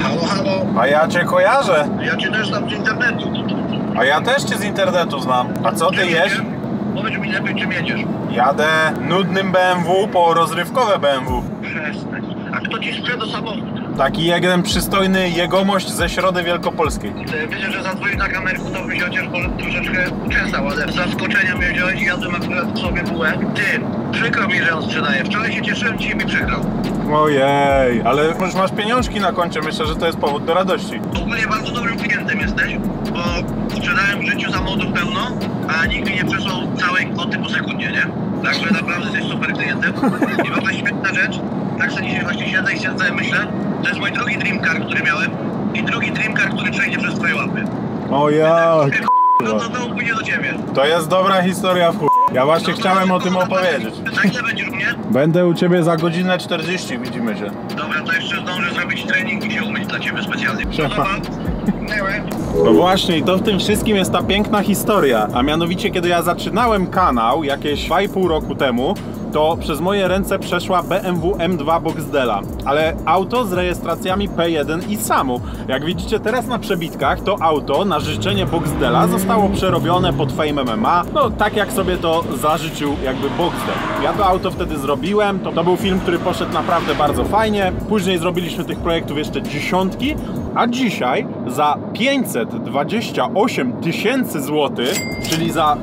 Halo, halo. A ja cię kojarzę. Ja cię też znam z internetu. A ja też cię z internetu znam. A co ty jesz? Powiedz mi lepiej, czym jedziesz. Jadę nudnym BMW po rozrywkowe BMW. Przestań. A kto ci sprzeda samochód? Taki jeden przystojny jegomość ze Środy Wielkopolskiej. Wiecie, że zadzwonił na kamerku, to byś chociaż troszeczkę uczesał, ale z zaskoczenia mnie wziąłeś i jadłem akurat sobie bułę. Ty, przykro mi, że on sprzedaje. Wczoraj się cieszyłem, dzisiaj mi przegrał. Ojej, ale już masz pieniążki na koncie, myślę, że to jest powód do radości. Ogólnie bardzo dobrym klientem jesteś, bo sprzedałem w życiu samochodów pełno, a nikt mi nie przesłał całej kwoty po sekundzie, nie? Także naprawdę jesteś super klientem. I w ogóle świetna rzecz, tak sobie dzisiaj właśnie siedzę i sobie myślę, to jest mój drugi dream car, który miałem i drugi dream car, który przejdzie przez twoje łapy. O jak? No to pójdzie do ciebie. To jest dobra historia w chuj. Ja właśnie chciałem o tym opowiedzieć. Za ile będziesz u mnie? Będę u ciebie za godzinę 40, widzimy się. Dobra, to jeszcze zdążę zrobić trening i się umyć dla ciebie specjalnie. Siema. No właśnie i to w tym wszystkim jest ta piękna historia. A mianowicie kiedy ja zaczynałem kanał jakieś 2,5 roku temu, to przez moje ręce przeszła BMW M2 Boxdela, ale auto z rejestracjami P1 i SAMU. Jak widzicie teraz na przebitkach, to auto na życzenie Boxdela zostało przerobione pod Fame MMA, no tak jak sobie to zażyczył jakby Boxdel. Ja to auto wtedy zrobiłem, to był film, który poszedł naprawdę bardzo fajnie. Później zrobiliśmy tych projektów jeszcze dziesiątki, a dzisiaj za 528 000 złotych, czyli za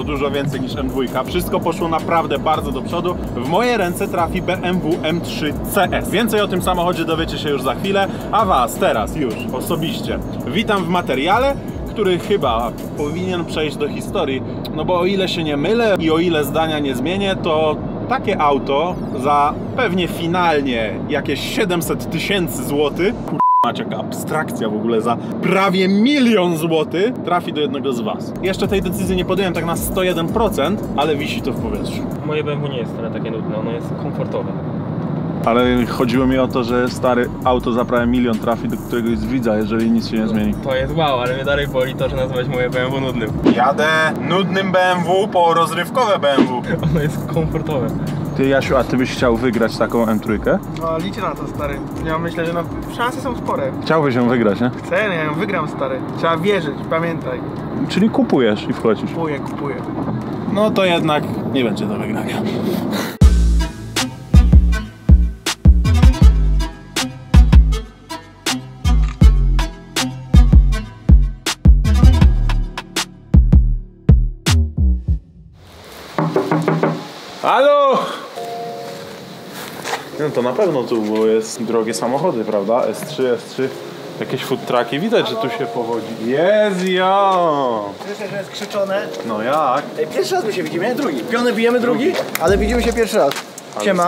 dużo więcej niż M2, wszystko poszło naprawdę bardzo do przodu. W moje ręce trafi BMW M3 CS. Więcej o tym samochodzie dowiecie się już za chwilę, a was teraz już osobiście witam w materiale, który chyba powinien przejść do historii, no bo o ile się nie mylę i o ile zdania nie zmienię, to takie auto za pewnie finalnie jakieś 700 000 złotych, macie jaka abstrakcja w ogóle, za prawie 1 000 000 złotych trafi do jednego z was. Jeszcze tej decyzji nie podjąłem tak na 101%, ale wisi to w powietrzu. Moje BMW nie jest wcale takie nudne, ono jest komfortowe. Ale chodziło mi o to, że stary auto za prawie 1 000 000 trafi do któregoś z widza, jeżeli nic się nie zmieni. To jest wow, ale mnie dalej boli to, że nazwać moje BMW nudnym. Jadę nudnym BMW po rozrywkowe BMW. Ono jest komfortowe. Ty Jasiu, a ty byś chciał wygrać taką M3? No liczę na to, stary. Ja myślę, że szanse są spore. Chciałbyś ją wygrać, nie? Chcę, nie, wygram, stary. Trzeba wierzyć, pamiętaj. Czyli kupujesz i wchodzisz. Kupuję. No to jednak nie będzie do wygrania. Halo! No to na pewno tu, bo jest drogie samochody, prawda? S3, jakieś food trucki. Widać, że tu się powodzi. Jest jo! Słyszę, że jest krzyczone. No jak? Ej, pierwszy raz my się widzimy, nie? Drugi. Piony bijemy drugi, ale widzimy się pierwszy raz. Siema.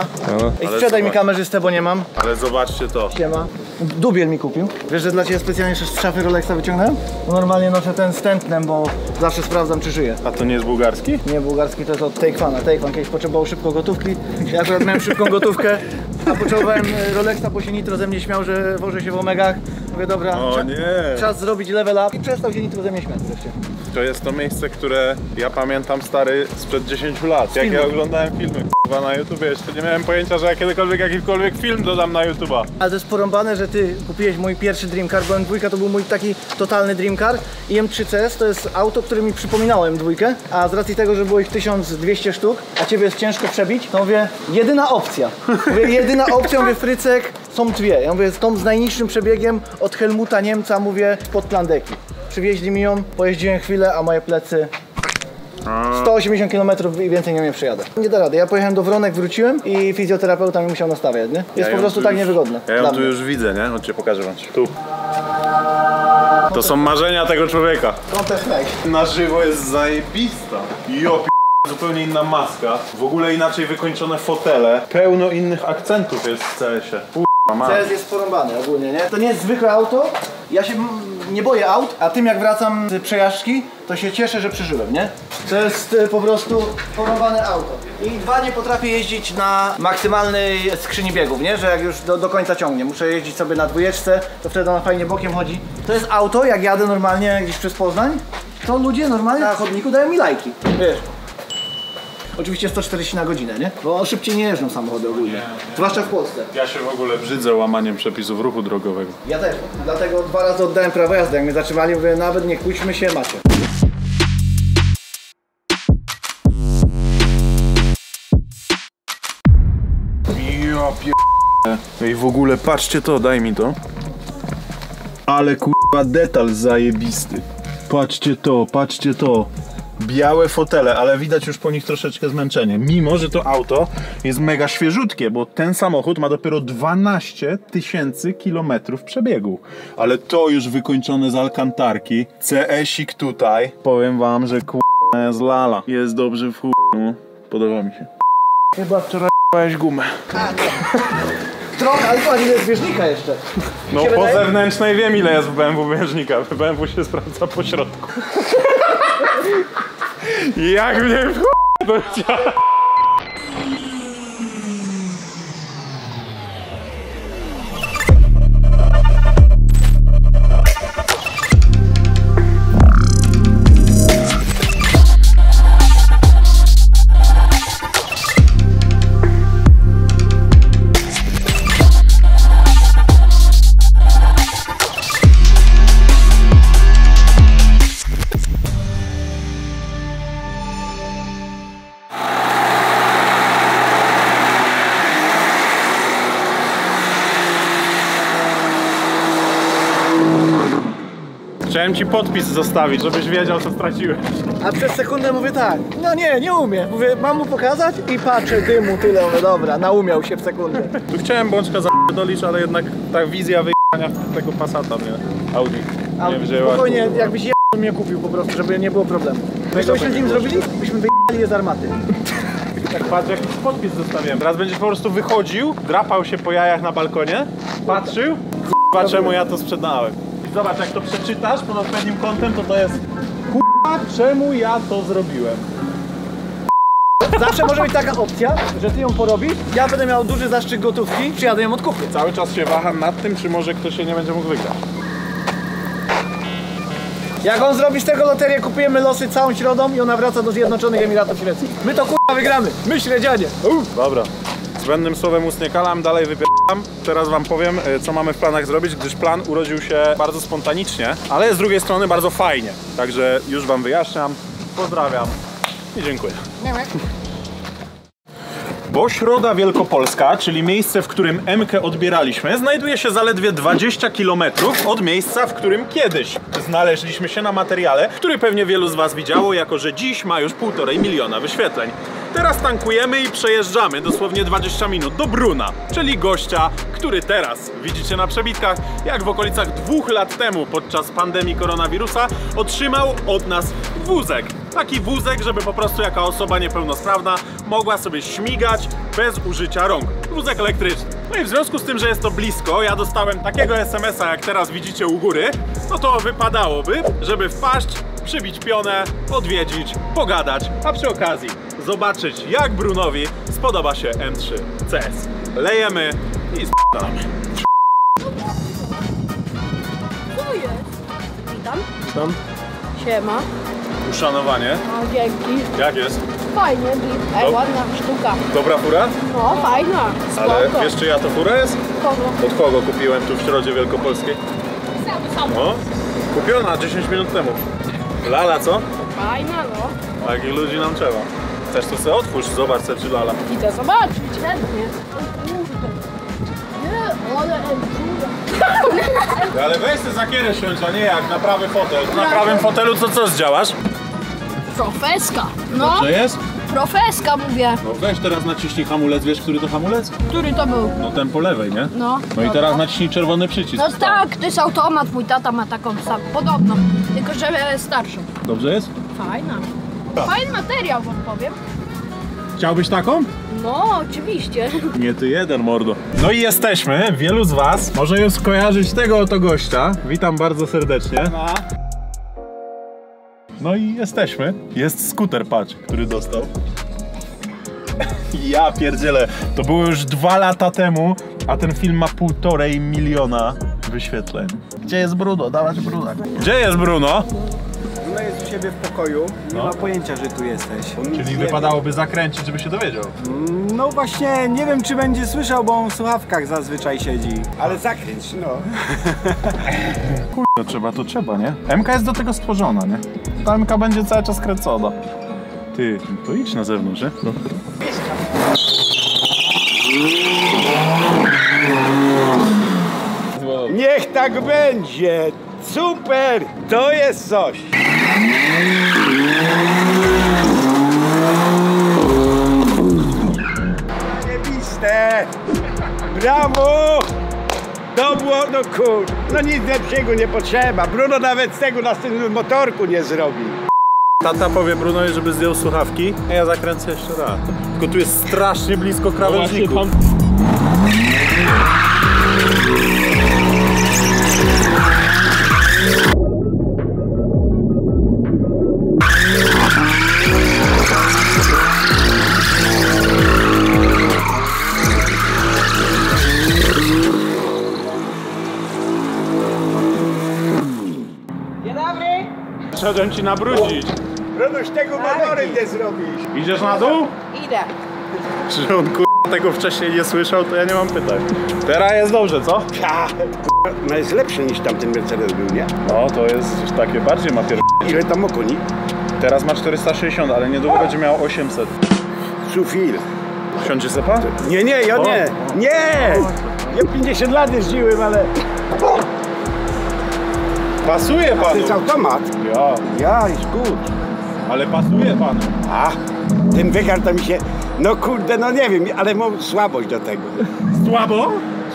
Ej, sprzedaj mi kamerzystę, bo nie mam. Ale zobaczcie to. Siema. Dubiel mi kupił. Wiesz, że dla ciebie specjalnie z szafy Rolexa wyciągnąłem? Bo normalnie noszę ten z tętnem, bo zawsze sprawdzam, czy żyje. A to nie jest bułgarski? Nie, bułgarski to jest od Takefana. Takefan kiedyś potrzebował szybko gotówki. Ja akurat miałem szybką gotówkę, a potrzebowałem Rolexa, bo się Nitro ze mnie śmiał, że wożę się w Omegach. Mówię, dobra, O nie! czas zrobić level up i przestał się Nitro ze mnie śmiać wreszcie. To jest to miejsce, które ja pamiętam, stary, sprzed 10 lat. Jak ja oglądałem filmy na YouTubie, jeszcze nie miałem pojęcia, że ja kiedykolwiek jakikolwiek film dodam na YouTuba. Ale to jest porąbane, że ty kupiłeś mój pierwszy Dream Car, bo M2 to był mój taki totalny Dream Car i M3 CS to jest auto, które mi przypominało M2, a z racji tego, że było ich 1200 sztuk, a ciebie jest ciężko przebić, to mówię, jedyna opcja. Mówię, jedyna opcja, mówię, Frycek, są dwie. Ja mówię, z tą z najniższym przebiegiem od Helmuta Niemca, mówię, pod Plandeki. Przywieźli mi ją, pojeździłem chwilę, a moje plecy 180 km i więcej nie przejadę. Nie da rady. Ja pojechałem do Wronek, wróciłem i fizjoterapeuta mi musiał nastawiać, nie? Jest po prostu tak niewygodne. Ja ją tu już widzę, nie? Chodźcie, pokażę wam. Tu. To są marzenia tego człowieka. Na żywo jest zajebista. Zupełnie inna maska. W ogóle inaczej wykończone fotele. Pełno innych akcentów jest w CS-ie. CS jest porąbany ogólnie, nie? To nie jest zwykłe auto. Ja się nie boję aut, a tym jak wracam z przejażdżki, to się cieszę, że przeżyłem, nie? To jest po prostu porąbane auto. I dwa, nie potrafię jeździć na maksymalnej skrzyni biegów, nie? Że jak już do końca ciągnie. Muszę jeździć sobie na 2, to wtedy ona fajnie bokiem chodzi. To jest auto, jak jadę normalnie gdzieś przez Poznań, to ludzie normalnie na chodniku dają mi lajki, wiesz. Oczywiście 140 na godzinę, nie? Bo szybciej nie jeżdżą samochody ogólnie. Zwłaszcza w Polsce. Ja się w ogóle brzydzę łamaniem przepisów ruchu drogowego. Ja też. Dlatego 2 razy oddałem prawo jazdy. Jak mnie zatrzymali, mówię, nawet nie kłóćmy się, macie. Ja pier... Ej, w ogóle patrzcie to, daj mi to. Ale kurwa detal zajebisty. Patrzcie to, patrzcie to. Białe fotele, ale widać już po nich troszeczkę zmęczenie. Mimo, że to auto jest mega świeżutkie, bo ten samochód ma dopiero 12 000 kilometrów przebiegu. Ale to już wykończone z alkantarki. CS-ik tutaj. Powiem wam, że kurwa jest lala. Jest dobrze w chuj. Podoba mi się. Chyba wczoraj jebałeś gumę. Trochę, ale patrz, ile jest bieżnika jeszcze. No po zewnętrznej wiem, ile jest w BMW bieżnika. W BMW się sprawdza po środku. Jak mnie w chuj to działa. Chciałem ci podpis zostawić, żebyś wiedział, co straciłeś. A przez sekundę mówię tak, no nie umiem. Mówię, mam mu pokazać i patrzę, dymu tyle, mówię, dobra, naumiał się w sekundę. Tu chciałem bączka zapierdolić, ale jednak ta wizja wyjechania tego Passata mnie Audi nie wzięła. Spokojnie, jakbyś je mnie kupił po prostu, żeby nie było problemu. Wiesz co byśmy z nim zrobili? Byśmy wyjechali je z armaty. Tak patrz, jakiś podpis zostawiłem. Teraz będziesz po prostu wychodził, drapał się po jajach na balkonie, patrzył, k***a, czemu ja to sprzedałem. I zobacz, jak to przeczytasz pod odpowiednim kątem, to jest k***a, czemu ja to zrobiłem. Zawsze może być taka opcja, że ty ją porobisz, ja będę miał duży zastrzyk gotówki, przyjadę ją odkupię. Cały czas się waham nad tym, czy może ktoś się nie będzie mógł wygrać. Jak on zrobi z tego loterię, kupujemy losy całą środą i ona wraca do Zjednoczonych Emiratów Świeckich. My to k***a wygramy, my śledzianie. Dobra. Zbędnym słowem ust nie kalam, dalej wypieram. Teraz wam powiem, co mamy w planach zrobić, gdyż plan urodził się bardzo spontanicznie, ale z drugiej strony bardzo fajnie. Także już wam wyjaśniam, pozdrawiam i dziękuję. Bo Środa Wielkopolska, czyli miejsce, w którym M-kę odbieraliśmy, znajduje się zaledwie 20 km od miejsca, w którym kiedyś znaleźliśmy się na materiale, który pewnie wielu z was widziało, jako że dziś ma już 1,5 miliona wyświetleń. Teraz tankujemy i przejeżdżamy dosłownie 20 minut do Bruna, czyli gościa, który teraz widzicie na przebitkach, jak w okolicach 2 lat temu podczas pandemii koronawirusa otrzymał od nas wózek. Taki wózek, żeby po prostu jaka osoba niepełnosprawna mogła sobie śmigać bez użycia rąk. Wózek elektryczny. No i w związku z tym, że jest to blisko, ja dostałem takiego SMS-a, jak teraz widzicie u góry, no to wypadałoby, żeby wpaść, przybić pionę, odwiedzić, pogadać, a przy okazji zobaczyć, jak Brunowi spodoba się M3 CS. Lejemy i sp***amy. Co jest? Witam. Tam? Siema. Uszanowanie. No, dzięki. Jak jest? Fajnie, ej, ładna sztuka. Dobra fura? No, fajna. Spoko. Ale wiesz, czyja to fura jest? Kogo? Od kogo kupiłem tu w Środzie Wielkopolskiej? Sam. No, kupiona 10 minut temu. Lala, co? Fajna, no. Takich ludzi nam trzeba. Chcesz to sobie otwórz, zobacz se, czy lala. Idę zobaczyć, chętnie. O kurde. Nie, ale Ale weź se za kierę siądź, a nie jak na prawy fotel. Na prawym fotelu to co zdziałasz? Profeska. No, Co jest? profeska mówię. No weź teraz naciśnij hamulec, wiesz, który to hamulec? Który to był? No ten po lewej, nie? No. No i teraz naciśnij czerwony przycisk. No tak, to jest automat, mój tata ma taką samą, podobną, tylko że starszą. Dobrze jest? Fajna. Fajny materiał, wam powiem. Chciałbyś taką? No, oczywiście. Nie ty jeden, mordo. No i jesteśmy, wielu z was może już skojarzyć tego oto gościa. Witam bardzo serdecznie. No i jesteśmy. Jest skuter, patrz, który dostał. Ja pierdzielę, to było już 2 lata temu, a ten film ma 1,5 miliona wyświetleń. Gdzie jest Bruno? Dawać Bruno. Gdzie jest Bruno? Bruno jest siebie w pokoju, nie ma pojęcia, że tu jesteś. Czyli wypadałoby zakręcić, żeby się dowiedział. No właśnie, nie wiem czy będzie słyszał, bo on w słuchawkach zazwyczaj siedzi. Ale zakręć, no. To trzeba, nie? MK jest do tego stworzona, nie? Ta MK będzie cały czas kręcona. Ty, to idź na zewnątrz, nie? No. Niech tak będzie! Super! To jest coś! Zajebiste! Brawo! To było, no kur... No nic lepszego nie potrzeba. Bruno nawet z tego następnego motorku nie zrobi. Tata powie Brunowi, żeby zdjął słuchawki, a ja zakręcę jeszcze raz. Tylko tu jest strasznie blisko krawężników. Szedłem ci nabrudzić. Brunoś tego motorem nie zrobisz. Idziesz na dół? Idę. Czy on tego wcześniej nie słyszał, to ja nie mam pytań. Teraz jest dobrze, co? No jest lepszy niż tamten Mercedes był, nie? No, to jest już takie bardziej ma Ile tam ma koni? Teraz ma 460, ale niedługo będzie miał 800. Sufil. Wsiądzie se pan? Nie, nie, ja nie. Nie! Ja 50 lat jeździłem, ale... Pasuje To panu. jest automat. Ja, jest good. Ale pasuje panu. A, ten wygar to mi się... No kurde, no nie wiem, ale mam słabość do tego. Słabo?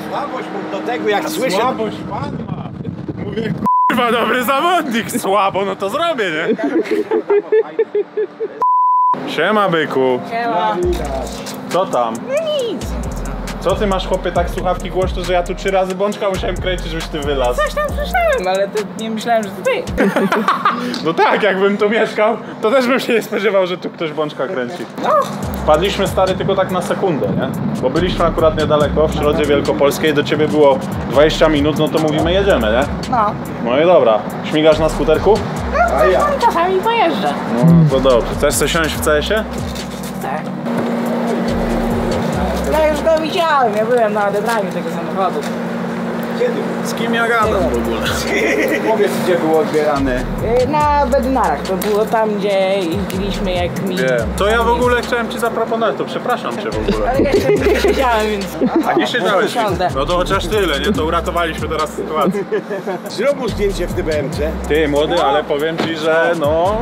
Słabość mam do tego, jak słyszę... Słabość pan ma. Mówię, kurwa, dobry zawodnik. Słabo, no to zrobię, nie? Siema, byku. Siema. Co tam? No nic. Co ty masz, chłopie, tak słuchawki głośno, że ja tu 3 razy bączka musiałem kręcić, żebyś ty wylazł? Coś tam słyszałem, ale to nie myślałem, że to ty. No tak, jakbym tu mieszkał, to też bym się nie spodziewał, że tu ktoś bączka kręci. No. Wpadliśmy, stary, tylko tak na sekundę, nie? Bo byliśmy akurat niedaleko, w Środzie Wielkopolskiej, do ciebie było 20 minut, no to mówimy, jedziemy, nie? No. No i dobra. Śmigasz na skuterku? No, coś tam czasami pojeżdżę. No to dobrze. Chcesz sobie siąść w CS-ie? Tak. Ja już go widziałem, ja byłem na odebraniu tego samochodu. Z kim ja gadam w ogóle? Powiedz, gdzie było odbierane. Na Bednarach, to było tam, gdzie jeździliśmy jak mi... Wiem. To ja w ogóle chciałem ci zaproponować, to przepraszam cię w ogóle. Ale ja jeszcze nie siedziałem, więc... A nie siedziałeś? Siądę. No to chociaż tyle, nie? To uratowaliśmy teraz sytuację. Zrób mu zdjęcie w tym BMC. Ty, młody, ale powiem ci, że no...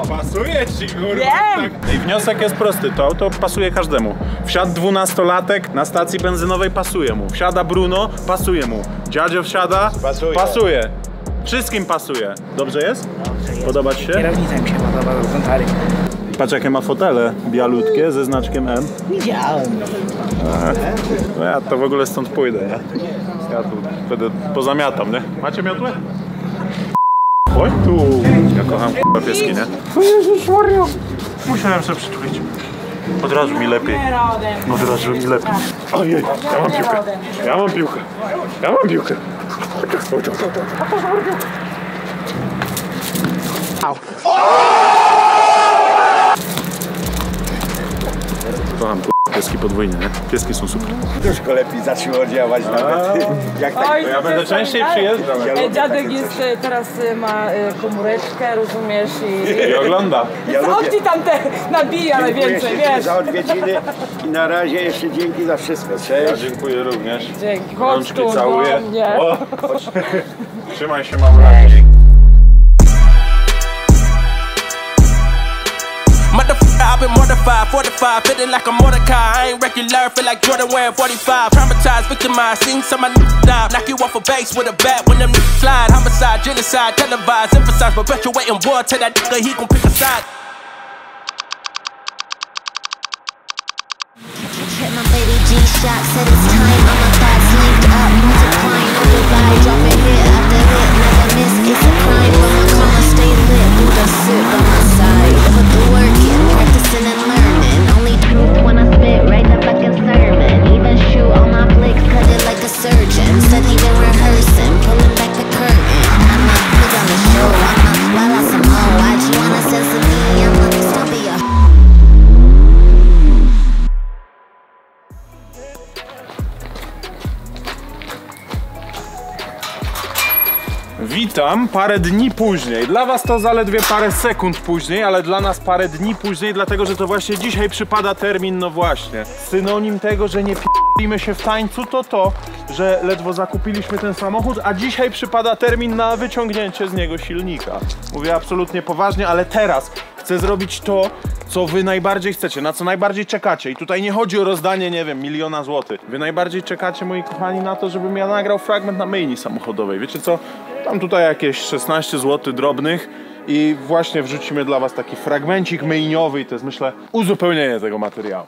Pasuje ci, kurwa. Wiem. Tak. I wniosek jest prosty, to auto pasuje każdemu. Wsiadł 12-latek, na stacji benzynowej pasuje mu. Wsiada Bruno, pasuje mu. Dziadzio wsiada, pasuje. Wszystkim pasuje. Dobrze jest? Podoba ci się? Kierownica mi się podoba do kontary. Patrz, jakie ma fotele bialutkie ze znaczkiem M. Widziałem. No ja to w ogóle stąd pójdę, nie? Ja tu będę pozamiatam, nie? Macie miotłę? Oj tu! Ja kocham k***a pieski, nie? O Jezus Maria! Musiałem sobie przyczulić. Od razu mi lepiej. Od razu mi lepiej. Ojej, ja mam piłkę. Ja mam piłkę. Ja mam piłkę. Kocham pieski podwójnie, nie? Pieski są super. Troszkę lepiej zaczęło działać nawet. Jak tak, To ja będę częściej przyjeżdżał. Dziadek jest, teraz ma komóreczkę, rozumiesz, I ogląda. on ci tam te nabija najwięcej, wiesz. za odwiedziny i na razie jeszcze dzięki za wszystko. Ja Cześć. dziękuję również. Dzięki, chodź Rączki tu, całuję. do mnie. O, trzymaj się, mamulaki. Motherfucker, I've been mortified, 45, feeling like I'm Mordecai. I ain't regular, feel like Jordan wearing 45. Traumatized, victimized, seen some of my niggas die. Knock you off a base with a bat when them niggas slide. Homicide, genocide, televised, emphasize, perpetuating war. Tell that nigga he gon' pick a side. Hit my baby G-Shock, said it's time. All my thoughts linked up, multiplying, override, dropping hit after hit, never miss. It's a crime, but my karma stay lit. Who the sit by my side? Put the work in, practicing and learning. Only truth when I spit, write the fucking sermon. Even shoot all my flicks, cut it like a surgeon. Said he been rehearsing, pulling back the curtain. I'm not put on the show, I'm not well as some Witam parę dni później. Dla was to zaledwie parę sekund później, ale dla nas parę dni później, dlatego że to właśnie dzisiaj przypada termin, no właśnie. Synonim tego, że nie p***limy się w tańcu, to, że ledwo zakupiliśmy ten samochód, a dzisiaj przypada termin na wyciągnięcie z niego silnika. Mówię absolutnie poważnie, ale teraz chcę zrobić to, co wy najbardziej chcecie, na co najbardziej czekacie. I tutaj nie chodzi o rozdanie, nie wiem, 1 000 000 złotych. Wy najbardziej czekacie, moi kochani, na to, żebym ja nagrał fragment na myjni samochodowej. Wiecie co? Tam tutaj jakieś 16 zł drobnych i właśnie wrzucimy dla was taki fragmencik myjniowy i to jest, myślę, uzupełnienie tego materiału.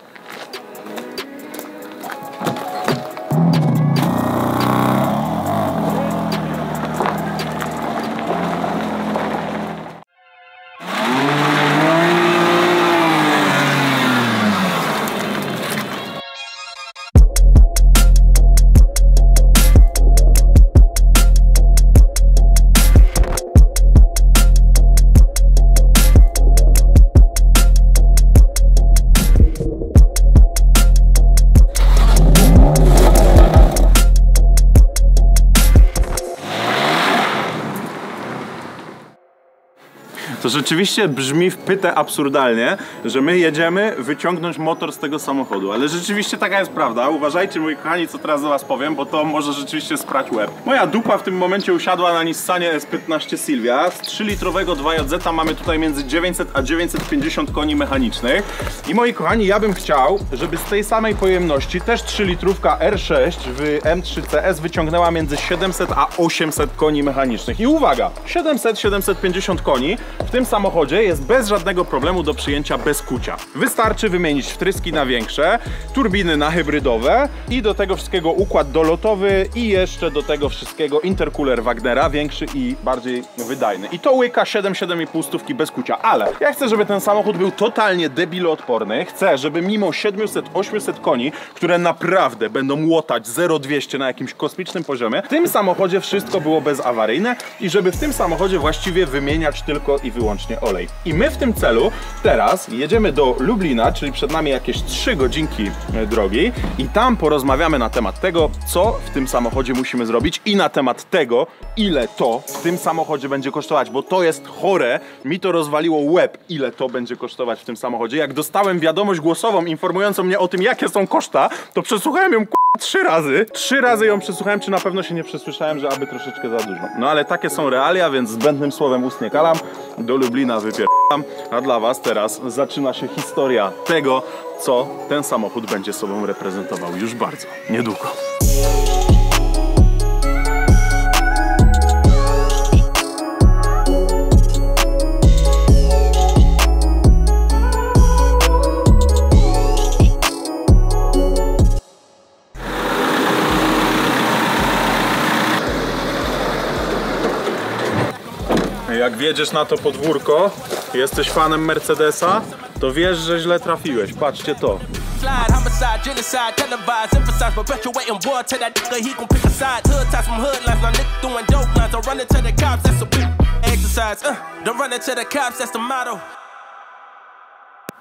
To rzeczywiście brzmi w pytę absurdalnie, że my jedziemy wyciągnąć motor z tego samochodu, ale rzeczywiście taka jest prawda. Uważajcie, moi kochani, co teraz do was powiem, bo to może rzeczywiście sprać łeb. Moja dupa w tym momencie usiadła na Nissanie S15 Silvia. Z 3-litrowego 2JZ mamy tutaj między 900 a 950 koni mechanicznych. I moi kochani, ja bym chciał, żeby z tej samej pojemności też 3-litrówka R6 w M3 CS wyciągnęła między 700 a 800 koni mechanicznych. I uwaga, 700-750 koni w tym samochodzie jest bez żadnego problemu do przyjęcia bez kucia. Wystarczy wymienić wtryski na większe, turbiny na hybrydowe i do tego wszystkiego układ dolotowy i jeszcze do tego wszystkiego intercooler Wagnera, większy i bardziej wydajny. I to łyka 7-7,5 stówki bez kucia, ale ja chcę, żeby ten samochód był totalnie debiloodporny. Chcę, żeby mimo 700-800 koni, które naprawdę będą łotać 0-200 na jakimś kosmicznym poziomie, w tym samochodzie wszystko było bezawaryjne i żeby w tym samochodzie właściwie wymieniać tylko i wyłącznie olej. I my w tym celu teraz jedziemy do Lublina, czyli przed nami jakieś 3 godzinki drogi i tam porozmawiamy na temat tego, co w tym samochodzie musimy zrobić i na temat tego, ile to w tym samochodzie będzie kosztować, bo to jest chore, mi to rozwaliło łeb, ile to będzie kosztować w tym samochodzie. Jak dostałem wiadomość głosową informującą mnie o tym, jakie są koszta, to przesłuchałem ją 3 razy. 3 razy ją przesłuchałem, czy na pewno się nie przesłyszałem, że aby troszeczkę za dużo. No ale takie są realia, więc zbędnym słowem ust nie kalam. Do Lublina wypieram, a dla was teraz zaczyna się historia tego, co ten samochód będzie sobą reprezentował już bardzo niedługo. Jak wjedziesz na to podwórko, jesteś fanem Mercedesa, to wiesz, że źle trafiłeś. Patrzcie to.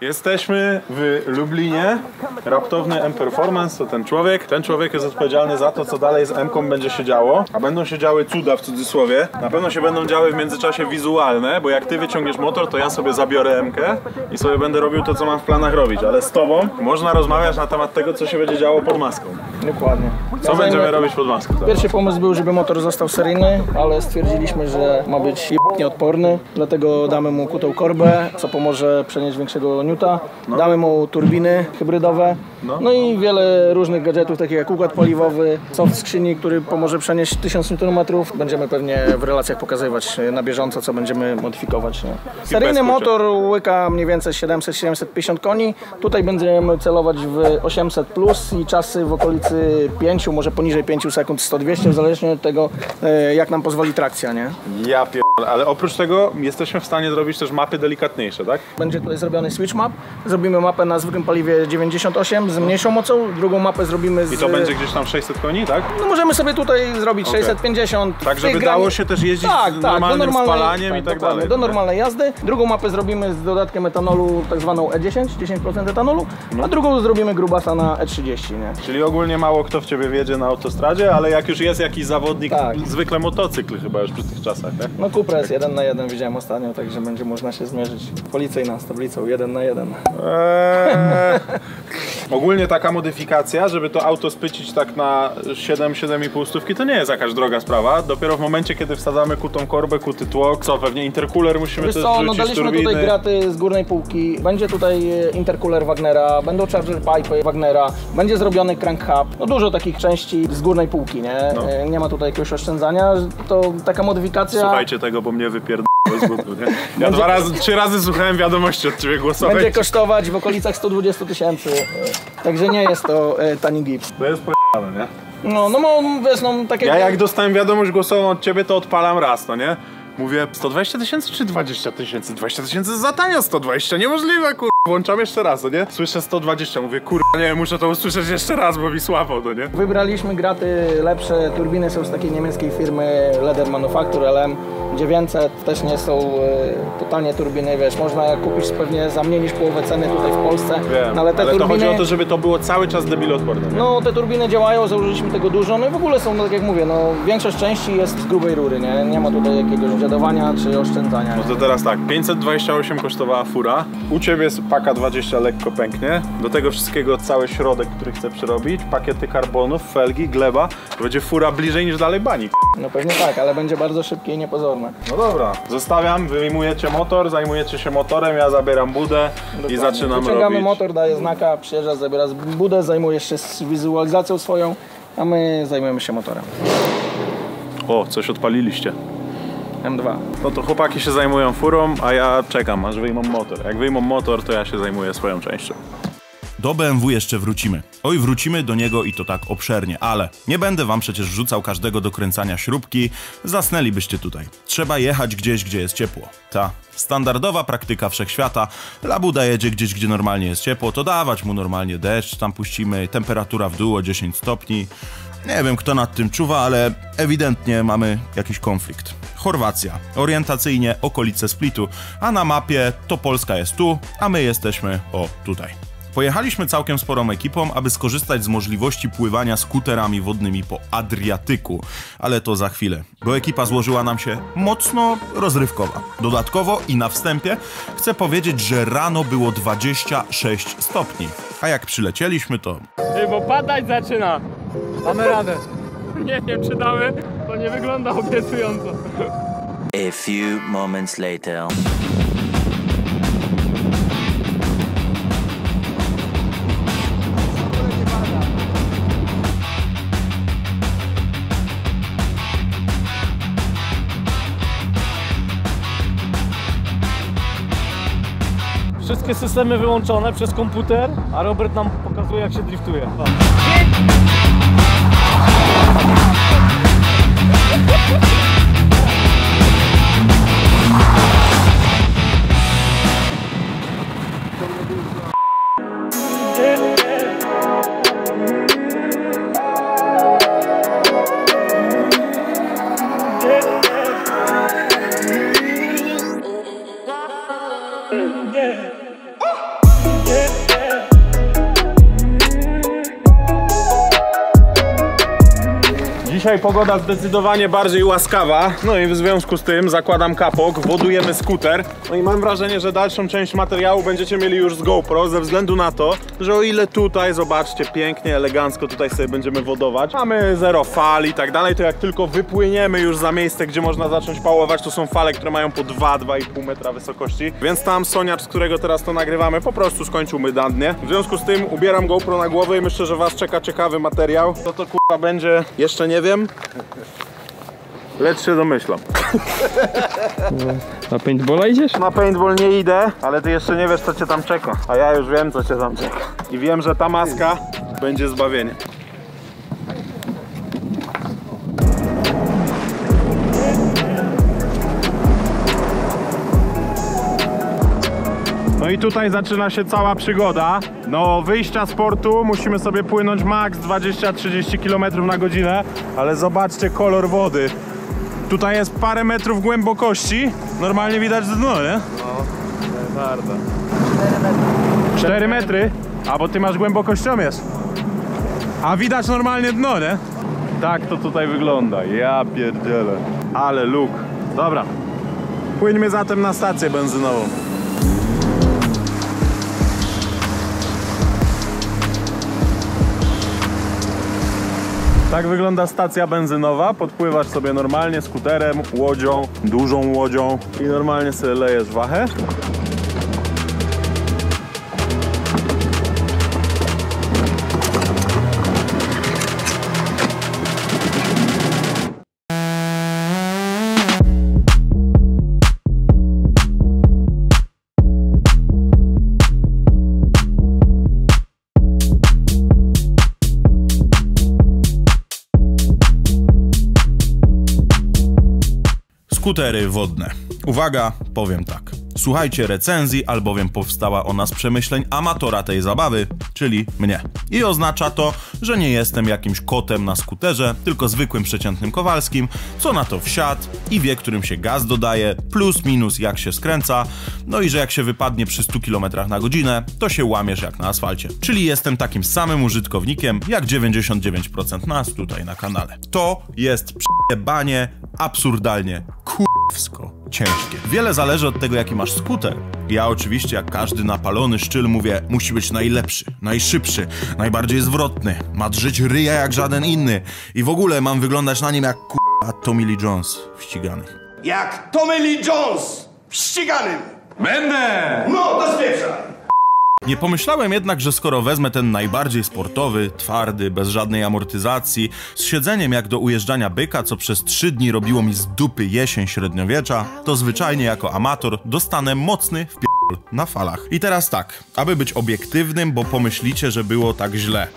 Jesteśmy w Lublinie. Raptowny M-Performance to ten człowiek. Ten człowiek jest odpowiedzialny za to, co dalej z M-ką będzie się działo. A będą się działy cuda w cudzysłowie. Na pewno się będą działy w międzyczasie wizualne, bo jak ty wyciągniesz motor, to ja sobie zabiorę M-kę i sobie będę robił to, co mam w planach robić. Ale z tobą można rozmawiać na temat tego, co się będzie działo pod maską. Dokładnie. Co będziemy robić pod maską? Pierwszy pomysł był, żeby motor został seryjny, ale stwierdziliśmy, że ma być jebnie odporny. Dlatego damy mu kutą korbę, co pomoże przenieść większego niuta. Damy mu turbiny hybrydowe. No i wiele różnych gadżetów, takich jak układ paliwowy, soft skrzyni, który pomoże przenieść 1000 Nm. Będziemy pewnie w relacjach pokazywać na bieżąco, co będziemy modyfikować. Nie? Seryjny motor łyka mniej więcej 700-750 koni. Tutaj będziemy celować w 800+ i czasy w okolicy 5, może poniżej 5 sekund 100-200, w zależności od tego, jak nam pozwoli trakcja, nie? Ja Ale oprócz tego jesteśmy w stanie zrobić też mapy delikatniejsze, tak? Będzie tutaj zrobiony switch map. Zrobimy mapę na zwykłym paliwie 98 z mniejszą mocą, drugą mapę zrobimy z... I to będzie gdzieś tam 600 koni, tak? No możemy sobie tutaj zrobić 650. Tak, żeby dało się też jeździć z normalnym spalaniem i tak dalej. Do normalnej jazdy. Drugą mapę zrobimy z dodatkiem etanolu, tak zwaną E10, 10% etanolu, a drugą zrobimy grubasa na E30, nie? Czyli ogólnie mało kto w ciebie wjedzie na autostradzie, ale jak już jest jakiś zawodnik, zwykle motocykl chyba już przy tych czasach, tak? No Cupra jest 1 na 1, widziałem ostatnio, także będzie można się zmierzyć policyjna z tablicą 1 na 1. Ogólnie taka modyfikacja, żeby to auto spycić tak na 7,5 stówki, to nie jest jakaś droga sprawa. Dopiero w momencie, kiedy wsadzamy kutą korbę, kuty tłok, co pewnie intercooler musimy też wrzucić, no daliśmy turbiny. tutaj graty z górnej półki, będzie tutaj intercooler Wagnera, będą charger pipe Wagnera, będzie zrobiony crank hub, no dużo takich części z górnej półki, nie? No. Nie ma tutaj jakiegoś oszczędzania, to taka modyfikacja... Słuchajcie tego, bo mnie wypierdolę z budu, nie? Ja 3 razy słuchałem wiadomości od ciebie głosowej. Będzie kosztować w okolicach 120 000, także nie jest to tani gips. To jest pojebane, nie? No wiesz, no tak jak... Ja jak dostałem wiadomość głosową od ciebie, to odpalam raz, no nie? Mówię 120 000 czy 20 000? 20 000 za tanio, 120, niemożliwe, kurwa. Włączam jeszcze raz, no nie? Słyszę 120, mówię, kurwa, nie, muszę to usłyszeć jeszcze raz, bo mi słabo, no nie? Wybraliśmy graty lepsze, turbiny są z takiej niemieckiej firmy Leder Manufaktur LM 900, też nie są totalnie turbiny, wiesz, można kupić pewnie za mniej niż połowę ceny tutaj w Polsce. Wiem, no, ale turbiny, to chodzi o to, żeby to było cały czas debiloodporne. No te turbiny działają, założyliśmy tego dużo, no i w ogóle są, no, tak jak mówię, no większość części jest z grubej rury, nie ma tutaj jakiegoś dziadowania czy oszczędzania. No to teraz tak, 528 kosztowała fura, u ciebie jest paka 20 lekko pęknie, do tego wszystkiego cały środek, który chcę przerobić, pakiety karbonów, felgi, gleba, to będzie fura bliżej niż dalej bani. No pewnie tak, ale będzie bardzo szybkie i niepozorne. No dobra, zostawiam, wyjmujecie motor, zajmujecie się motorem, ja zabieram budę. Dokładnie. I zaczynam Wyciągamy robić. motor, daje znaka, przyjeżdża, zabiera budę, zajmujesz się z wizualizacją swoją, a my zajmujemy się motorem. O, coś odpaliliście. M2. No to chłopaki się zajmują furą, a ja czekam, aż wyjmą motor. Jak wyjmą motor, to ja się zajmuję swoją częścią. Do BMW jeszcze wrócimy. Oj, wrócimy do niego i to tak obszernie, ale nie będę wam przecież rzucał każdego do kręcania śrubki, zasnęlibyście tutaj. Trzeba jechać gdzieś, gdzie jest ciepło. Ta standardowa praktyka wszechświata, labuda jedzie gdzieś, gdzie normalnie jest ciepło, to dawać mu normalnie deszcz, tam puścimy, temperatura w dół o 10 stopni. Nie wiem, kto nad tym czuwa, ale ewidentnie mamy jakiś konflikt. Chorwacja, orientacyjnie okolice Splitu, a na mapie to Polska jest tu, a my jesteśmy tutaj. Pojechaliśmy całkiem sporą ekipą, aby skorzystać z możliwości pływania skuterami wodnymi po Adriatyku, ale to za chwilę, bo ekipa złożyła nam się mocno rozrywkowa. Dodatkowo i na wstępie chcę powiedzieć, że rano było 26 stopni, a jak przylecieliśmy to... Bo padać zaczyna. Mamy radę. Nie wiem, czy damy, to nie wygląda obiecująco. A few moments later. Wszystkie systemy wyłączone przez komputer, a Robert nam pokazuje, jak się driftuje. Dzisiaj pogoda zdecydowanie bardziej łaskawa, no i w związku z tym zakładam kapok, wodujemy skuter. No i mam wrażenie, że dalszą część materiału będziecie mieli już z GoPro, ze względu na to, że o ile tutaj, zobaczcie, pięknie, elegancko tutaj sobie będziemy wodować, mamy zero fal i tak dalej, to jak tylko wypłyniemy już za miejsce, gdzie można zacząć pałować, to są fale, które mają po 2-2,5 metra wysokości, więc tam soniacz, z którego teraz to nagrywamy, po prostu skończył mydandnie. W związku z tym ubieram GoPro na głowę i myślę, że was czeka ciekawy materiał. To kurwa będzie, jeszcze nie wiem, lecz się domyślam. Na paintballa idziesz? Na paintball nie idę, ale ty jeszcze nie wiesz, co cię tam czeka. A ja już wiem, co cię tam czeka. I wiem, że ta maska będzie zbawienie. No i tutaj zaczyna się cała przygoda. No wyjścia z portu musimy sobie płynąć maks 20-30 km na godzinę, ale zobaczcie kolor wody. Tutaj jest parę metrów głębokości, normalnie widać dno, nie? No, bardzo. 4 metry? A bo ty masz głębokościomierz. A widać normalnie dno, nie? Tak to tutaj wygląda, ja pierdzielę. Ale luk. Dobra, płyńmy zatem na stację benzynową. Tak wygląda stacja benzynowa. Podpływasz sobie normalnie skuterem, łodzią, dużą łodzią i normalnie sobie lejesz wachę. Skutery wodne. Uwaga, powiem tak. Słuchajcie recenzji, albowiem powstała ona z przemyśleń amatora tej zabawy, czyli mnie. I oznacza to, że nie jestem jakimś kotem na skuterze, tylko zwykłym przeciętnym Kowalskim, co na to wsiadł i wie, którym się gaz dodaje, plus minus jak się skręca, no i że jak się wypadnie przy 100 km na godzinę, to się łamiesz jak na asfalcie. Czyli jestem takim samym użytkownikiem, jak 99% nas tutaj na kanale. To jest przejebanie absurdalnie kurwsko ciężkie. Wiele zależy od tego, jaki masz skuter. Ja oczywiście, jak każdy napalony szczyl, mówię, musi być najlepszy, najszybszy, najbardziej zwrotny, ma drzeć ryja jak żaden inny i w ogóle mam wyglądać na nim jak kurwa Tommy Lee Jones w ściganych. Jak Tommy Lee Jones w ściganym. Będę! No, to spieprzaj. Nie pomyślałem jednak, że skoro wezmę ten najbardziej sportowy, twardy, bez żadnej amortyzacji, z siedzeniem jak do ujeżdżania byka, co przez 3 dni robiło mi z dupy jesień średniowiecza, to zwyczajnie jako amator dostanę mocny wpierdol na falach. I teraz tak, aby być obiektywnym, bo pomyślicie, że było tak źle.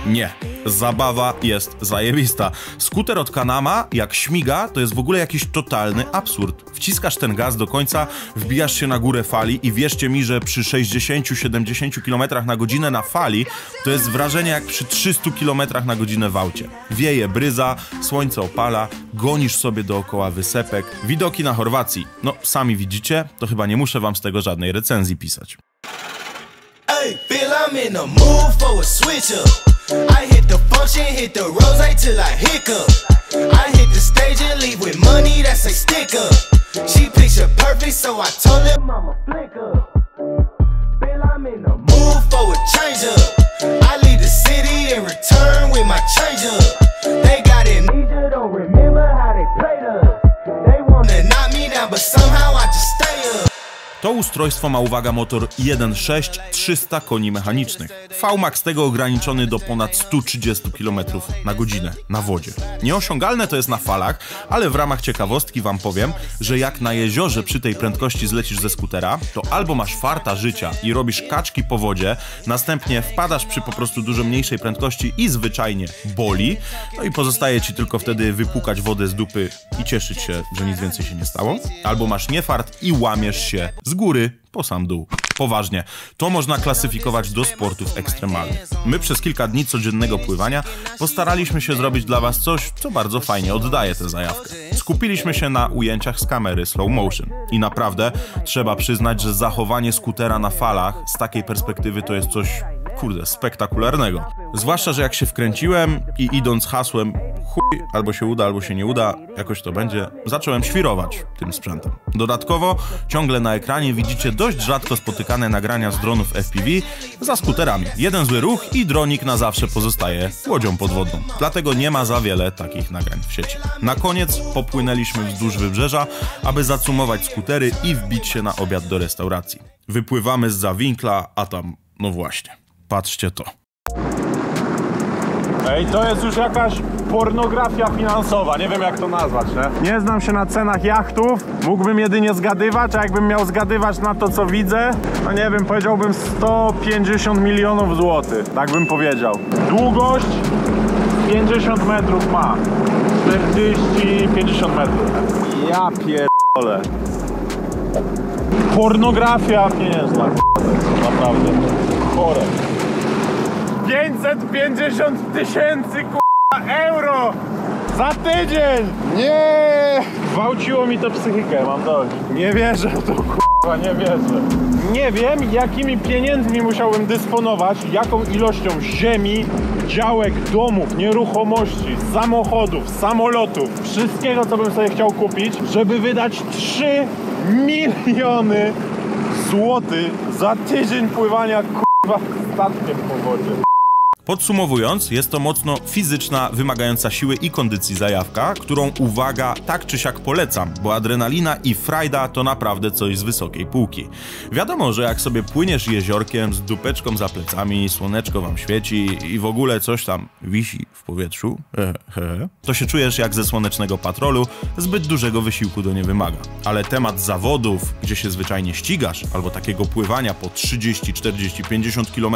Nie. Zabawa jest zajebista. Skuter od Canama, jak śmiga, to jest w ogóle jakiś totalny absurd. Wciskasz ten gaz do końca, wbijasz się na górę fali i wierzcie mi, że przy 60-70 km na godzinę na fali to jest wrażenie jak przy 300 km na godzinę w aucie. Wieje bryza, słońce opala, gonisz sobie dookoła wysepek. Widoki na Chorwacji, no sami widzicie, to chyba nie muszę wam z tego żadnej recenzji pisać. Hey, feel I'm in the mood for a switch up. I hit the function, hit the rose till I hiccup. I hit the stage and leave with money that's a stick up. She picture perfect, so I told her mama flick up. Feel I'm in the mood for a change up. I leave the city and return with my change up. They got amnesia, don't remember how they played us. They wanna knock me down, but somehow I just stay up. To ustrojstwo ma, uwaga, motor 1.6, 300 koni mechanicznych. VMAX tego ograniczony do ponad 130 km na godzinę na wodzie. Nieosiągalne to jest na falach, ale w ramach ciekawostki wam powiem, że jak na jeziorze przy tej prędkości zlecisz ze skutera, to albo masz farta życia i robisz kaczki po wodzie, następnie wpadasz przy po prostu dużo mniejszej prędkości i zwyczajnie boli, no i pozostaje ci tylko wtedy wypłukać wodę z dupy i cieszyć się, że nic więcej się nie stało, albo masz niefart i łamiesz się z góry po sam dół. Poważnie, to można klasyfikować do sportów ekstremalnych. My przez kilka dni codziennego pływania postaraliśmy się zrobić dla was coś, co bardzo fajnie oddaje tę zajawkę. Skupiliśmy się na ujęciach z kamery slow motion. I naprawdę trzeba przyznać, że zachowanie skutera na falach z takiej perspektywy to jest coś, kurde, spektakularnego. Zwłaszcza, że jak się wkręciłem i idąc hasłem chuj, albo się uda, albo się nie uda, jakoś to będzie, zacząłem świrować tym sprzętem. Dodatkowo ciągle na ekranie widzicie dość rzadko spotykane nagrania z dronów FPV za skuterami. Jeden zły ruch i dronik na zawsze pozostaje łodzią podwodną. Dlatego nie ma za wiele takich nagrań w sieci. Na koniec popłynęliśmy wzdłuż wybrzeża, aby zacumować skutery i wbić się na obiad do restauracji. Wypływamy zza winkla, a tam, no właśnie, patrzcie to. Ej, to jest już jakaś pornografia finansowa, nie wiem jak to nazwać, nie? Nie znam się na cenach jachtów, mógłbym jedynie zgadywać, a jakbym miał zgadywać na to, co widzę, no nie wiem, powiedziałbym 150 milionów złotych, tak bym powiedział. Długość 50 metrów ma, 40-50 metrów. Ja pierdolę. pornografia pieniężna. Naprawdę. Chore. 550 000 euro za tydzień! Nie! Gwałciło mi to psychikę, mam dość. Nie wierzę w to, kurwa, nie wierzę. Nie wiem, jakimi pieniędzmi musiałbym dysponować, jaką ilością ziemi, działek, domów, nieruchomości, samochodów, samolotów, wszystkiego, co bym sobie chciał kupić, żeby wydać 3 miliony złotych za tydzień pływania, kurwa, statkiem po wodzie. Podsumowując, jest to mocno fizyczna, wymagająca siły i kondycji zajawka, którą, uwaga, tak czy siak polecam, bo adrenalina i frajda to naprawdę coś z wysokiej półki. Wiadomo, że jak sobie płyniesz jeziorkiem z dupeczką za plecami, słoneczko wam świeci i w ogóle coś tam wisi w powietrzu, to się czujesz jak ze Słonecznego Patrolu, zbyt dużego wysiłku to nie wymaga. Ale temat zawodów, gdzie się zwyczajnie ścigasz, albo takiego pływania po 30, 40, 50 km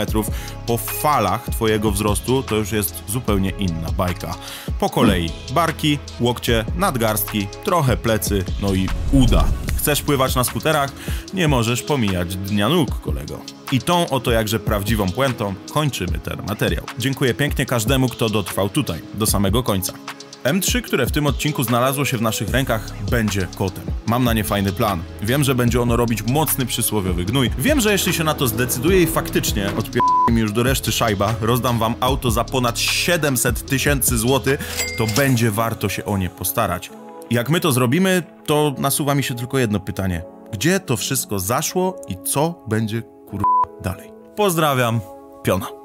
po falach twojego wzrostu, to już jest zupełnie inna bajka. Po kolei barki, łokcie, nadgarstki, trochę plecy, no i uda. Chcesz pływać na skuterach? Nie możesz pomijać dnia nóg, kolego. I tą oto jakże prawdziwą puentą kończymy ten materiał. Dziękuję pięknie każdemu, kto dotrwał tutaj, do samego końca. M3, które w tym odcinku znalazło się w naszych rękach, będzie kotem. Mam na nie fajny plan. Wiem, że będzie ono robić mocny przysłowiowy gnój. Wiem, że jeśli się na to zdecyduję i faktycznie mi już do reszty szajba, rozdam wam auto za ponad 700 000 złotych, to będzie warto się o nie postarać. Jak my to zrobimy, to nasuwa mi się tylko jedno pytanie. Gdzie to wszystko zaszło i co będzie, kurwa, dalej? Pozdrawiam, Piona.